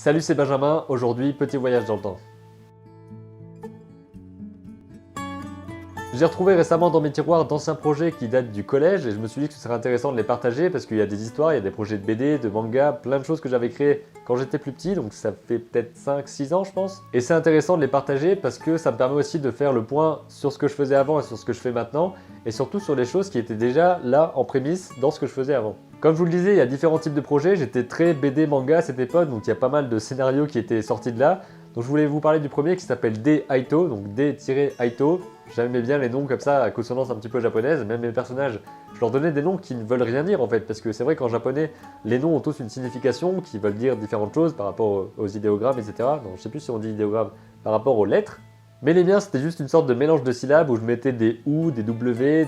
Salut, c'est Benjamin, aujourd'hui petit voyage dans le temps. J'ai retrouvé récemment dans mes tiroirs d'anciens projets qui datent du collège et je me suis dit que ce serait intéressant de les partager parce qu'il y a des histoires, il y a des projets de BD, de manga, plein de choses que j'avais créées quand j'étais plus petit, donc ça fait peut-être 5-6 ans je pense. Et c'est intéressant de les partager parce que ça me permet aussi de faire le point sur ce que je faisais avant et sur ce que je fais maintenant et surtout sur les choses qui étaient déjà là en prémisse dans ce que je faisais avant. Comme je vous le disais, il y a différents types de projets, j'étais très BD manga à cette époque, donc il y a pas mal de scénarios qui étaient sortis de là. Donc je voulais vous parler du premier qui s'appelle D-Aito, donc D-Aito. J'aimais bien les noms comme ça, à consonance un petit peu japonaise, même mes personnages, je leur donnais des noms qui ne veulent rien dire en fait, parce que c'est vrai qu'en japonais, les noms ont tous une signification qui veulent dire différentes choses par rapport aux idéogrammes, etc. Donc je sais plus si on dit idéogrammes par rapport aux lettres, mais les miens c'était juste une sorte de mélange de syllabes où je mettais des OU, des W,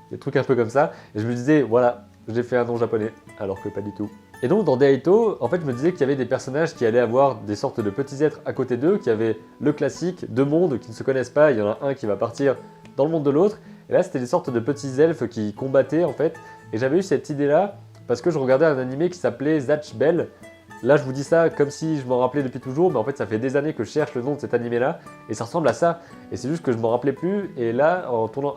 des trucs un peu comme ça, et je me disais, voilà, j'ai fait un nom japonais, alors que pas du tout. Et donc dans D-Aito, en fait je me disais qu'il y avait des personnages qui allaient avoir des sortes de petits êtres à côté d'eux, qui avaient le classique, deux mondes qui ne se connaissent pas, il y en a un qui va partir dans le monde de l'autre, et là c'était des sortes de petits elfes qui combattaient en fait, et j'avais eu cette idée là parce que je regardais un animé qui s'appelait Zatch Bell. Là je vous dis ça comme si je m'en rappelais depuis toujours, mais en fait ça fait des années que je cherche le nom de cet animé là, et ça ressemble à ça, et c'est juste que je m'en rappelais plus, et là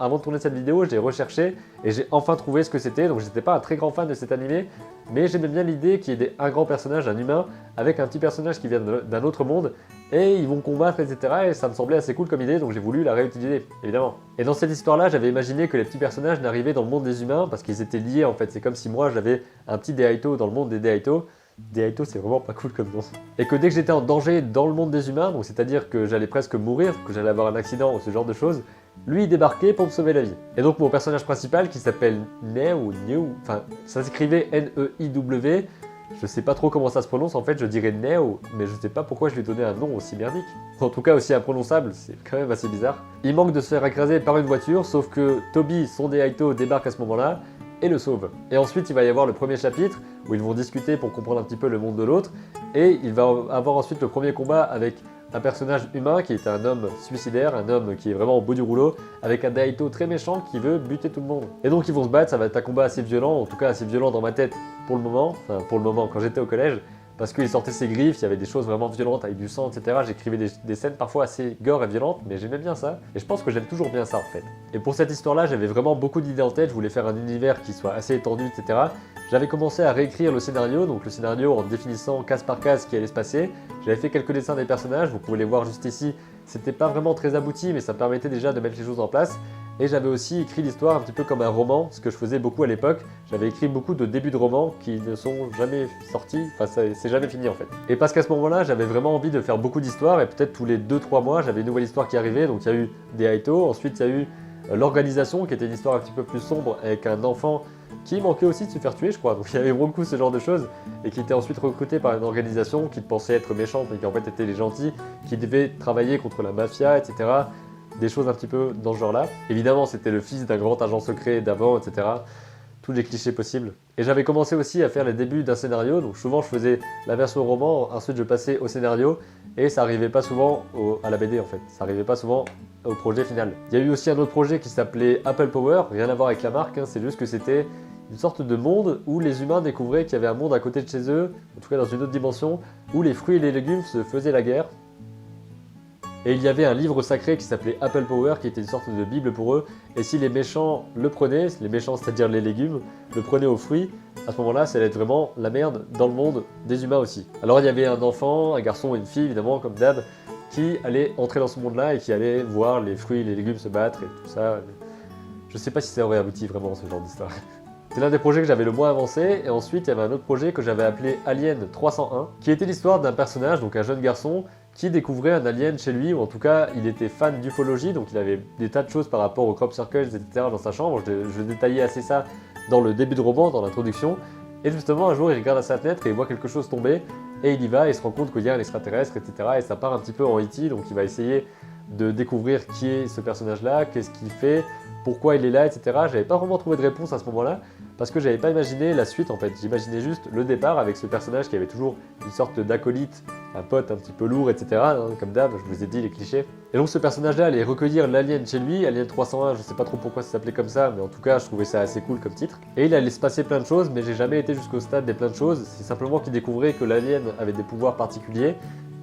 avant de tourner cette vidéo j'ai recherché, et j'ai enfin trouvé ce que c'était, donc j'étais pas un très grand fan de cet animé, mais j'aimais bien l'idée qu'il y ait un grand personnage, un humain, avec un petit personnage qui vient d'un autre monde, et ils vont combattre, etc. Et ça me semblait assez cool comme idée, donc j'ai voulu la réutiliser, évidemment. Et dans cette histoire-là, j'avais imaginé que les petits personnages n'arrivaient dans le monde des humains, parce qu'ils étaient liés en fait. C'est comme si moi j'avais un petit D-Aito dans le monde des D-Aito. D-Aito c'est vraiment pas cool comme nom. Et que dès que j'étais en danger dans le monde des humains, donc c'est-à-dire que j'allais presque mourir, que j'allais avoir un accident ou ce genre de choses, lui il débarquait pour me sauver la vie. Et donc mon personnage principal qui s'appelle Neu, enfin ça s'écrivait N-E-I-W, je sais pas trop comment ça se prononce en fait, je dirais Neo, mais je sais pas pourquoi je lui ai donné un nom aussi merdique. En tout cas aussi imprononçable, c'est quand même assez bizarre. Il manque de se faire écraser par une voiture, sauf que Toby, son D-Aito, débarque à ce moment-là et le sauve. Et ensuite il va y avoir le premier chapitre où ils vont discuter pour comprendre un petit peu le monde de l'autre, et il va avoir ensuite le premier combat avec un personnage humain qui est un homme suicidaire, un homme qui est vraiment au bout du rouleau, avec un D-Aito très méchant qui veut buter tout le monde. Et donc ils vont se battre, ça va être un combat assez violent, en tout cas assez violent dans ma tête pour le moment, enfin pour le moment quand j'étais au collège, parce qu'il sortait ses griffes, il y avait des choses vraiment violentes avec du sang, etc. J'écrivais des scènes parfois assez gore et violentes, mais j'aimais bien ça, et je pense que j'aime toujours bien ça en fait. Et pour cette histoire-là, j'avais vraiment beaucoup d'idées en tête, je voulais faire un univers qui soit assez étendu, etc. J'avais commencé à réécrire le scénario, donc le scénario en définissant case par case ce qui allait se passer. J'avais fait quelques dessins des personnages, vous pouvez les voir juste ici. C'était pas vraiment très abouti, mais ça permettait déjà de mettre les choses en place. Et j'avais aussi écrit l'histoire un petit peu comme un roman, ce que je faisais beaucoup à l'époque. J'avais écrit beaucoup de débuts de romans qui ne sont jamais sortis, enfin c'est jamais fini en fait. Et parce qu'à ce moment-là, j'avais vraiment envie de faire beaucoup d'histoires, et peut-être tous les 2-3 mois, j'avais une nouvelle histoire qui arrivait. Donc il y a eu D-Aito, ensuite il y a eu l'organisation, qui était une histoire un petit peu plus sombre, avec un enfant qui manquait aussi de se faire tuer, je crois. Donc il y avait beaucoup ce genre de choses, et qui était ensuite recruté par une organisation qui pensait être méchante, mais qui en fait étaient les gentils, qui devaient travailler contre la mafia, etc. Des choses un petit peu dans ce genre-là. Évidemment, c'était le fils d'un grand agent secret d'avant, etc. Tous les clichés possibles. Et j'avais commencé aussi à faire les débuts d'un scénario, donc souvent je faisais la version roman, ensuite je passais au scénario, et ça arrivait pas souvent à la BD en fait, ça arrivait pas souvent au projet final. Il y a eu aussi un autre projet qui s'appelait Apple Power, rien à voir avec la marque, hein, c'est juste que c'était une sorte de monde où les humains découvraient qu'il y avait un monde à côté de chez eux, en tout cas dans une autre dimension, où les fruits et les légumes se faisaient la guerre. Et il y avait un livre sacré qui s'appelait Apple Power, qui était une sorte de bible pour eux, et si les méchants le prenaient, les méchants c'est-à-dire les légumes, le prenaient aux fruits, à ce moment-là ça allait être vraiment la merde dans le monde des humains aussi. Alors il y avait un enfant, un garçon et une fille évidemment comme d'hab, qui allaient entrer dans ce monde-là et qui allaient voir les fruits et les légumes se battre et tout ça. Je sais pas si ça aurait abouti vraiment ce genre d'histoire. C'est l'un des projets que j'avais le moins avancé, et ensuite il y avait un autre projet que j'avais appelé Alien 301, qui était l'histoire d'un personnage, donc un jeune garçon, qui découvrait un alien chez lui, ou en tout cas il était fan d'ufologie, donc il avait des tas de choses par rapport aux crop circles, etc. dans sa chambre. Je détaillais assez ça dans le début de roman, dans l'introduction, et justement un jour il regarde à sa fenêtre et il voit quelque chose tomber, et il y va et il se rend compte qu'il y a un extraterrestre, etc. Et ça part un petit peu en E.T., donc il va essayer de découvrir qui est ce personnage-là, qu'est-ce qu'il fait, pourquoi il est là, etc. J'avais pas vraiment trouvé de réponse à ce moment-là, parce que j'avais pas imaginé la suite en fait, j'imaginais juste le départ avec ce personnage qui avait toujours une sorte d'acolyte un pote un petit peu lourd, etc. hein, comme d'hab, je vous ai dit les clichés. Et donc ce personnage-là allait recueillir l'alien chez lui, Alien 301, je sais pas trop pourquoi ça s'appelait comme ça, mais en tout cas je trouvais ça assez cool comme titre. Et il allait se passer plein de choses, mais j'ai jamais été jusqu'au stade des plein de choses, c'est simplement qu'il découvrait que l'alien avait des pouvoirs particuliers,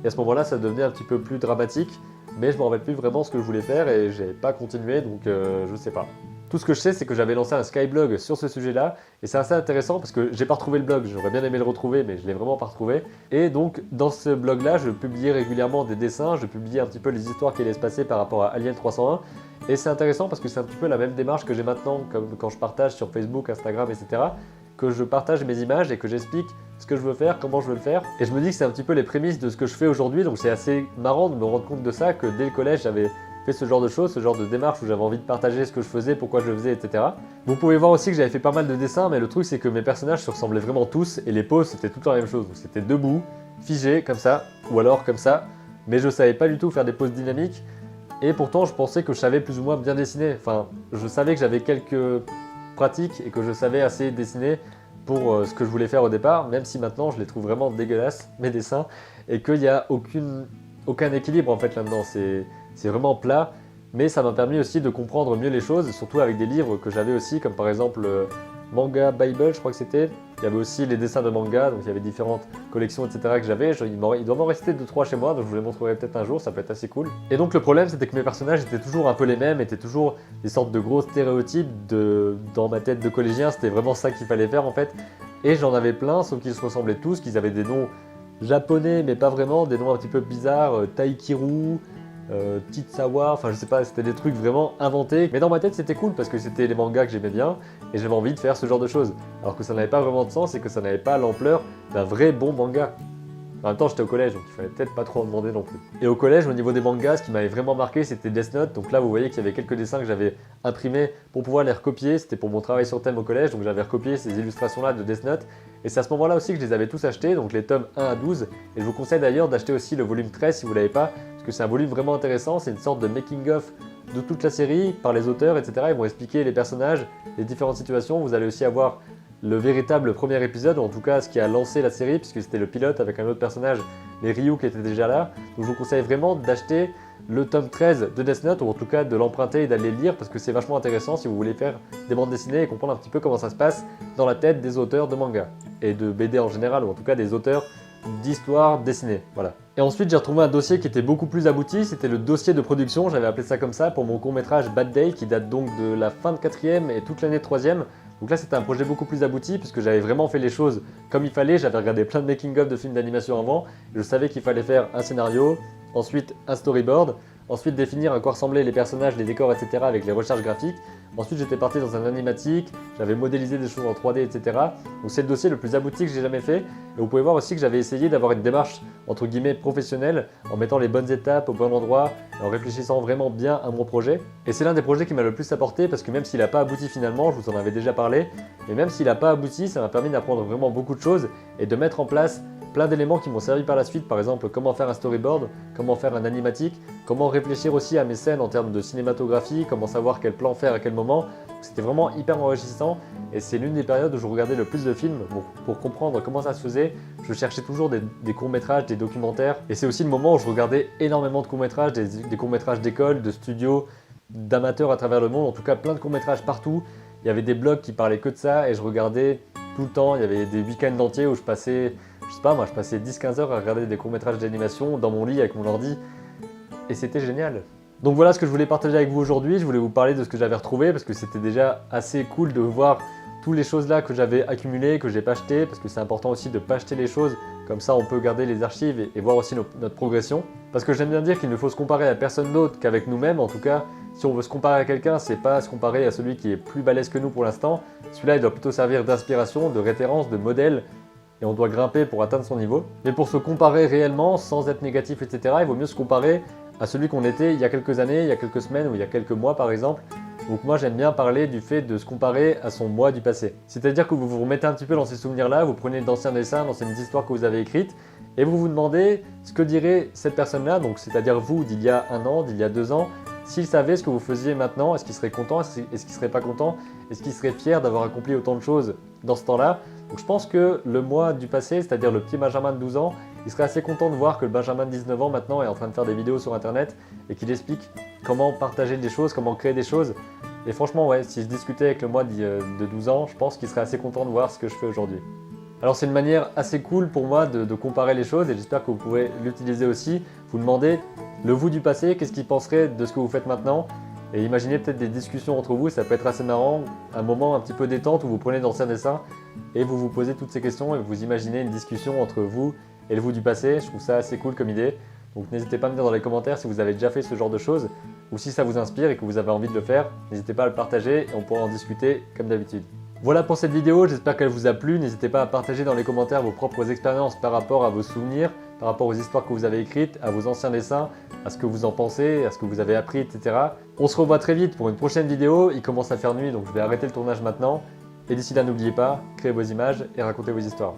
et à ce moment-là ça devenait un petit peu plus dramatique, mais je me rappelle plus vraiment ce que je voulais faire et j'ai pas continué, donc je sais pas. Tout ce que je sais, c'est que j'avais lancé un Skyblog sur ce sujet-là, et c'est assez intéressant parce que j'ai pas retrouvé le blog, j'aurais bien aimé le retrouver, mais je l'ai vraiment pas retrouvé. Et donc, dans ce blog-là, je publiais régulièrement des dessins, je publiais un petit peu les histoires qui allaient se passer par rapport à Alien 301, et c'est intéressant parce que c'est un petit peu la même démarche que j'ai maintenant, comme quand je partage sur Facebook, Instagram, etc., que je partage mes images et que j'explique ce que je veux faire, comment je veux le faire. Et je me dis que c'est un petit peu les prémices de ce que je fais aujourd'hui, donc c'est assez marrant de me rendre compte de ça, que dès le collège, j'avais fait ce genre de choses, ce genre de démarche où j'avais envie de partager ce que je faisais, pourquoi je le faisais, etc. Vous pouvez voir aussi que j'avais fait pas mal de dessins, mais le truc c'est que mes personnages se ressemblaient vraiment tous et les poses c'était tout le temps la même chose. C'était debout, figé comme ça, ou alors comme ça, mais je savais pas du tout faire des poses dynamiques et pourtant je pensais que je savais plus ou moins bien dessiner. Enfin, je savais que j'avais quelques pratiques et que je savais assez dessiner pour ce que je voulais faire au départ, même si maintenant je les trouve vraiment dégueulasses, mes dessins, et qu'il n'y a aucun équilibre en fait là-dedans. C'est vraiment plat, mais ça m'a permis aussi de comprendre mieux les choses, surtout avec des livres que j'avais aussi, comme par exemple Manga Bible, je crois que c'était. Il y avait aussi les dessins de manga, donc il y avait différentes collections, etc. que j'avais. Il doit m'en rester 2-3 chez moi, donc je vous les montrerai peut-être un jour, ça peut être assez cool. Et donc le problème, c'était que mes personnages étaient toujours un peu les mêmes, étaient toujours des sortes de gros stéréotypes dans ma tête de collégien, c'était vraiment ça qu'il fallait faire en fait. Et j'en avais plein, sauf qu'ils se ressemblaient tous, qu'ils avaient des noms japonais, mais pas vraiment, des noms un petit peu bizarres, Taikiru, Titsawa, enfin je sais pas, c'était des trucs vraiment inventés. Mais dans ma tête c'était cool parce que c'était les mangas que j'aimais bien et j'avais envie de faire ce genre de choses. Alors que ça n'avait pas vraiment de sens et que ça n'avait pas l'ampleur d'un vrai bon manga. En même temps j'étais au collège donc il fallait peut-être pas trop en demander non plus. Et au collège au niveau des mangas, ce qui m'avait vraiment marqué c'était Death Note. Donc là vous voyez qu'il y avait quelques dessins que j'avais imprimés pour pouvoir les recopier. C'était pour mon travail sur thème au collège, donc j'avais recopié ces illustrations là de Death Note. Et c'est à ce moment-là aussi que je les avais tous achetés, donc les tomes 1 à 12. Et je vous conseille d'ailleurs d'acheter aussi le volume 13 si vous ne l'avez pas, parce que c'est un volume vraiment intéressant, c'est une sorte de making-of de toute la série par les auteurs, etc. Ils vont expliquer les personnages, les différentes situations. Vous allez aussi avoir le véritable premier épisode, ou en tout cas ce qui a lancé la série, puisque c'était le pilote avec un autre personnage, les Ryu qui étaient déjà là. Donc je vous conseille vraiment d'acheter le tome 13 de Death Note, ou en tout cas de l'emprunter et d'aller le lire, parce que c'est vachement intéressant si vous voulez faire des bandes dessinées et comprendre un petit peu comment ça se passe dans la tête des auteurs de manga, et de BD en général, ou en tout cas des auteurs d'histoire dessinée, voilà. Et ensuite j'ai retrouvé un dossier qui était beaucoup plus abouti, c'était le dossier de production, j'avais appelé ça comme ça, pour mon court-métrage Bad Day, qui date donc de la fin de 4ème et toute l'année de 3ème. Donc là c'était un projet beaucoup plus abouti, puisque j'avais vraiment fait les choses comme il fallait, j'avais regardé plein de making-of de films d'animation avant, et je savais qu'il fallait faire un scénario, ensuite un storyboard, ensuite définir à quoi ressemblaient les personnages, les décors, etc. avec les recherches graphiques. Ensuite j'étais parti dans un animatique, j'avais modélisé des choses en 3D, etc. Donc c'est le dossier le plus abouti que j'ai jamais fait. Et vous pouvez voir aussi que j'avais essayé d'avoir une démarche entre guillemets professionnelle, en mettant les bonnes étapes au bon endroit, en réfléchissant vraiment bien à mon projet. Et c'est l'un des projets qui m'a le plus apporté, parce que même s'il n'a pas abouti finalement, je vous en avais déjà parlé, mais même s'il n'a pas abouti, ça m'a permis d'apprendre vraiment beaucoup de choses et de mettre en place plein d'éléments qui m'ont servi par la suite, par exemple comment faire un storyboard, comment faire un animatique, comment réfléchir aussi à mes scènes en termes de cinématographie, comment savoir quel plan faire à quel moment. C'était vraiment hyper enrichissant et c'est l'une des périodes où je regardais le plus de films pour comprendre comment ça se faisait. Je cherchais toujours des courts-métrages, des documentaires, et c'est aussi le moment où je regardais énormément de courts-métrages, des courts-métrages d'école, de studios, d'amateurs à travers le monde, en tout cas plein de courts-métrages partout. Il y avait des blogs qui parlaient que de ça et je regardais tout le temps. Il y avait des week-ends entiers où je passais, je sais pas moi, je passais 10-15 heures à regarder des courts-métrages d'animation dans mon lit avec mon ordi et c'était génial. Donc voilà ce que je voulais partager avec vous aujourd'hui. Je voulais vous parler de ce que j'avais retrouvé parce que c'était déjà assez cool de voir toutes les choses là que j'avais accumulées, que j'ai pas achetées, parce que c'est important aussi de pas acheter les choses, comme ça on peut garder les archives et voir aussi notre progression. Parce que j'aime bien dire qu'il ne faut se comparer à personne d'autre qu'avec nous-mêmes. En tout cas, si on veut se comparer à quelqu'un, c'est pas se comparer à celui qui est plus balèze que nous pour l'instant. Celui-là il doit plutôt servir d'inspiration, de référence, de modèle, et on doit grimper pour atteindre son niveau. Mais pour se comparer réellement, sans être négatif, etc., il vaut mieux se comparer à celui qu'on était il y a quelques années, il y a quelques semaines ou il y a quelques mois par exemple. Donc moi j'aime bien parler du fait de se comparer à son moi du passé. C'est-à-dire que vous vous remettez un petit peu dans ces souvenirs-là, vous prenez d'anciens dessins, d'anciennes histoires que vous avez écrites, et vous vous demandez ce que dirait cette personne-là, donc c'est-à-dire vous d'il y a 1 an, d'il y a 2 ans, s'il savait ce que vous faisiez maintenant, est-ce qu'il serait content, est-ce qu'il serait pas content, est-ce qu'il serait fier d'avoir accompli autant de choses dans ce temps-là. Donc je pense que le moi du passé, c'est-à-dire le petit Benjamin de 12 ans, Il serait assez content de voir que le Benjamin de 19 ans maintenant est en train de faire des vidéos sur internet et qu'il explique comment partager des choses, comment créer des choses. Et franchement, ouais, si je discutais avec le moi de 12 ans, je pense qu'il serait assez content de voir ce que je fais aujourd'hui. Alors c'est une manière assez cool pour moi de comparer les choses et j'espère que vous pourrez l'utiliser aussi. Vous demandez le vous du passé, qu'est-ce qu'il penserait de ce que vous faites maintenant? Et imaginez peut-être des discussions entre vous, ça peut être assez marrant, un moment un petit peu détente où vous prenez d'anciens dessins et vous vous posez toutes ces questions et vous imaginez une discussion entre vous et le vous du passé. Je trouve ça assez cool comme idée. Donc n'hésitez pas à me dire dans les commentaires si vous avez déjà fait ce genre de choses ou si ça vous inspire et que vous avez envie de le faire. N'hésitez pas à le partager et on pourra en discuter comme d'habitude. Voilà pour cette vidéo, j'espère qu'elle vous a plu. N'hésitez pas à partager dans les commentaires vos propres expériences par rapport à vos souvenirs, par rapport aux histoires que vous avez écrites, à vos anciens dessins, à ce que vous en pensez, à ce que vous avez appris, etc. On se revoit très vite pour une prochaine vidéo. Il commence à faire nuit, donc je vais arrêter le tournage maintenant. Et d'ici là, n'oubliez pas, créez vos images et racontez vos histoires.